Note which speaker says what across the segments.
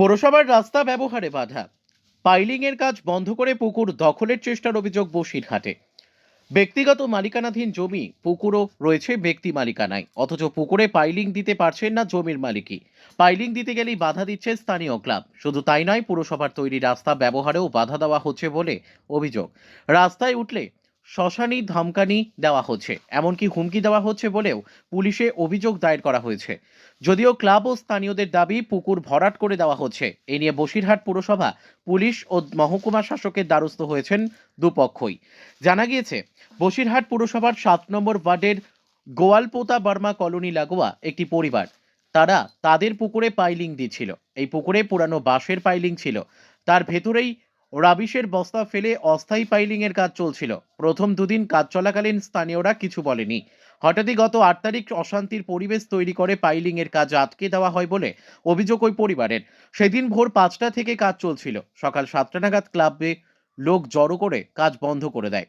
Speaker 1: পৌরসভার রাস্তা ব্যবহারে বাধা, পাইলিং এর কাজ বন্ধ করে পুকুর দখলের চেষ্টার অভিযোগ বসিরহাটে। ব্যক্তিগত মালিকানাধীন জমি পুকুরও রয়েছে ব্যক্তি মালিকানায়, অথচ পুকুরে পাইলিং দিতে পারছেন না জমির মালিকই। পাইলিং দিতে গেলেই বাধা দিচ্ছে স্থানীয় ক্লাব। শুধু তাই নয়, পুরসভার তৈরি রাস্তা ব্যবহারেও বাধা দেওয়া হচ্ছে বলে অভিযোগ। রাস্তায় উঠলে শ্মশানি ধমকানি দেওয়া হচ্ছে, এমনকি হুমকি দেওয়া হচ্ছে বলেও পুলিশে অভিযোগ দায়ের করা হয়েছে। যদিও ক্লাব ও স্থানীয়দের দাবি পুকুর ভরাট করে দেওয়া হচ্ছে। এ নিয়ে বসিরহাট পুরসভা, পুলিশ ও মহকুমা শাসকের দ্বারস্থ হয়েছেন দুপক্ষই। জানা গিয়েছে, বসিরহাট পুরসভার 7 নম্বর ওয়ার্ডের গোয়ালপোতা বর্মা কলোনি লাগোয়া একটি পরিবার, তারা তাদের পুকুরে পাইলিং দিচ্ছিল। এই পুকুরে পুরানো বাঁশের পাইলিং ছিল, তার ভেতরেই রাবিশের বস্তা ফেলে অস্থায়ী পাইলিং এর কাজ চলছিল। প্রথম দুদিন কাজ চলাকালীন স্থানীয়রা কিছু বলেনি। হঠাৎই গত 8 তারিখ অশান্তির পরিবেশ তৈরি করে পাইলিং এর কাজ আটকে দেওয়া হয় বলে অভিযোগ ওই পরিবারের। সেদিন ভোর 5টা থেকে কাজ চলছিল, সকাল 7টা নাগাদ ক্লাবে লোক জড়ো করে কাজ বন্ধ করে দেয়।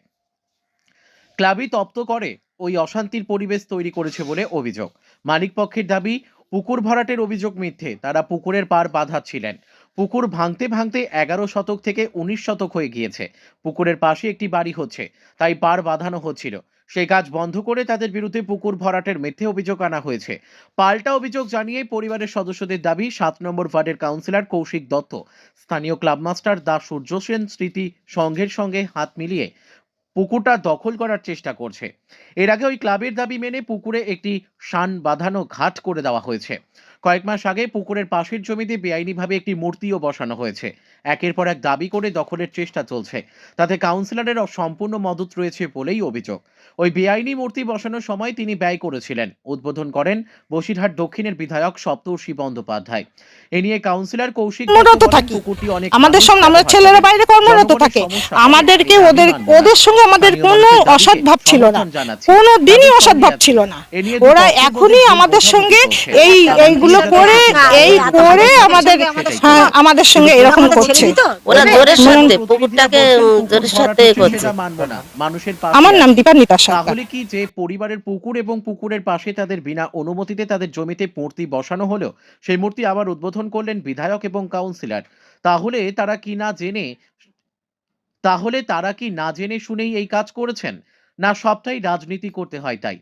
Speaker 1: ক্লাবই তপ্ত করে ওই অশান্তির পরিবেশ তৈরি করেছে বলে অভিযোগ। মালিক পক্ষের দাবি, পুকুর ভরাটের অভিযোগ মিথ্যে। তারা পুকুরের পাড় বাঁধাচ্ছিলেন। পুকুর ভাঙতে ভাঙতে 11 শতক থেকে 19 শতক হয়ে গিয়েছে। পুকুরের পাশে একটি বাড়ি হচ্ছে, তাই পাড় বাঁধানো হচ্ছিল। সেই কাজ বন্ধ করে তাদের বিরুদ্ধে পুকুর ভরাটের মিথ্যে অভিযোগ আনা হয়েছে। পাল্টা অভিযোগ জানিয়ে পরিবারের সদস্যদের দাবি, 7 নম্বর ওয়ার্ডের কাউন্সিলর কৌশিক দত্ত, স্থানীয় ক্লাব মাস্টার দাস সূর্য সেন স্মৃতি সংঘের সঙ্গে হাত মিলিয়ে পুকুরটা দখল করার চেষ্টা করছে। এর আগে ওই ক্লাবের দাবি মেনে পুকুরে একটি শান বাঁধানো ঘাট করে দেওয়া হয়েছে। কয়েক মাস আগে পুকুরের পাশের জমিতে বেআইনিভাবে একটি মূর্তিও বসানো হয়েছে। একের পর এক দাবি করে দখলের চেষ্টা চলছে, তাতে কাউন্সিলরের সম্পূর্ণ মদত রয়েছে বলেই অভিযোগ। ওই বেআইনি মূর্তি বসানোর সময় তিনি ব্যয় করেছিলেন। উদ্বোধন করেন বসিরহাট দক্ষিণের বিধায়ক সপ্তর্ষি বন্দ্যোপাধ্যায়। এ নিয়ে কাউন্সিলর কৌশিক পুকুরটি অনেক
Speaker 2: আমাদের সঙ্গে, আমাদের ছেলেরা বাইরে কর্মরত থাকে, আমাদেরকে ওদের সঙ্গে আমাদের কোনো অসৎ ভাব ছিল না, কোনো দিনই অসৎ ভাব ছিল না। ওরা এখনই আমাদের সঙ্গে এইগুলো করে আমাদের সঙ্গে এরকম করছে।
Speaker 3: ওরা জোরের সাথে পুকুরটাকে জোরের সাথে করছে।
Speaker 2: আমার নাম দীপান্বিতা সরকার।
Speaker 1: তাহলে কি যে পরিবারের পুকুর এবং পুকুরের পাশে তাদের বিনা অনুমতিতে তাদের জমিতে মূর্তি বসানো হলো, সেই মূর্তি আবার উদ্বোধন করলেন বিধায়ক এবং কাউন্সিলর? তাহলে তারা কি না জেনে শুনেই এই কাজ করেছেন, না সবটাই রাজনীতি করতে হয় তাই?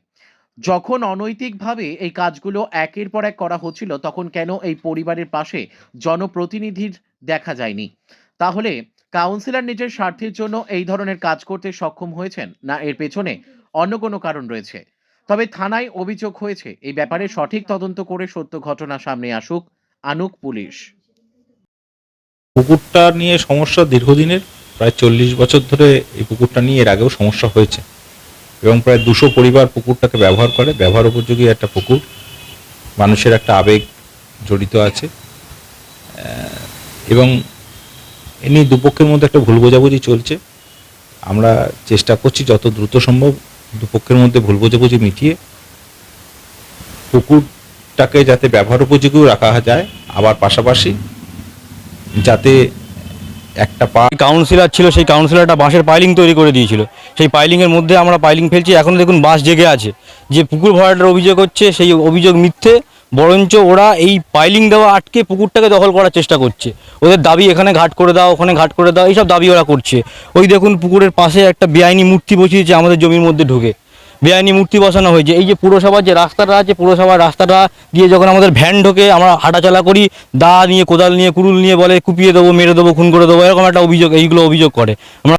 Speaker 1: যখন অনৈতিকভাবে এই কাজগুলো একের পর এক করা হচ্ছিল, তখন কেন এই পরিবারের পাশে জনপ্রতিনিধির দেখা যায়নি? তাহলে কাউন্সিলর নিজের স্বার্থের জন্য এই ধরনের কাজ করতে সক্ষম হয়েছেন, না এর পেছনে অন্য কোনো কারণ রয়েছে? তবে থানায় অভিযোগ হয়েছে। এই ব্যাপারে সঠিক তদন্ত করে সত্য ঘটনা সামনে আনুক পুলিশ।
Speaker 4: পুকুরটা নিয়ে সমস্যা দীর্ঘদিনের, প্রায় 40 বছর ধরে এই পুকুরটা নিয়ে এর আগেও সমস্যা হয়েছে এবং প্রায় 200 পরিবার পুকুরটাকে ব্যবহার করে। ব্যবহার উপযোগী একটা পুকুর, মানুষের একটা আবেগ জড়িত আছে এবং এ নিয়ে দুপক্ষের মধ্যে একটা ভুল বোঝাবুঝি চলছে। আমরা চেষ্টা করছি যত দ্রুত সম্ভব দুপক্ষের মধ্যে ভুল বোঝাবুঝি মিটিয়ে পুকুরটাকে যাতে ব্যবহার উপযোগীও রাখা যায়, আবার পাশাপাশি যাতে একটা
Speaker 5: কাউন্সিলর ছিল, সেই কাউন্সিলরটা বাঁশের পাইলিং তৈরি করে দিয়েছিল। সেই পাইলিংয়ের মধ্যে আমরা পাইলিং ফেলছি, এখন দেখুন বাঁশ জেগে আছে। যে পুকুর ভরাটের অভিযোগ হচ্ছে, সেই অভিযোগ মিথ্যে। বরঞ্চ ওরা এই পাইলিং দেওয়া আটকে পুকুরটাকে দখল করার চেষ্টা করছে। ওদের দাবি এখানে ঘাট করে দাও, ওখানে ঘাট করে দাও, এইসব দাবি ওরা করছে। ওই দেখুন পুকুরের পাশে একটা বেআইনি মূর্তি বসিয়েছে আমাদের জমির মধ্যে ঢুকে, বেআইনি মূর্তি বসানো হয়েছে। এই যে পুরসভার যে রাস্তাটা আছে, পুরসভার রাস্তাটা দিয়ে যখন আমাদের ভ্যান ঢোকে, আমরা হাঁটাচলা করি, দা নিয়ে, কোদাল নিয়ে, কুড়ুল নিয়ে বলে কুপিয়ে দেবো, মেরে দেবো, খুন করে দেবো, এরকম একটা অভিযোগ, এইগুলো অভিযোগ করে। আমরা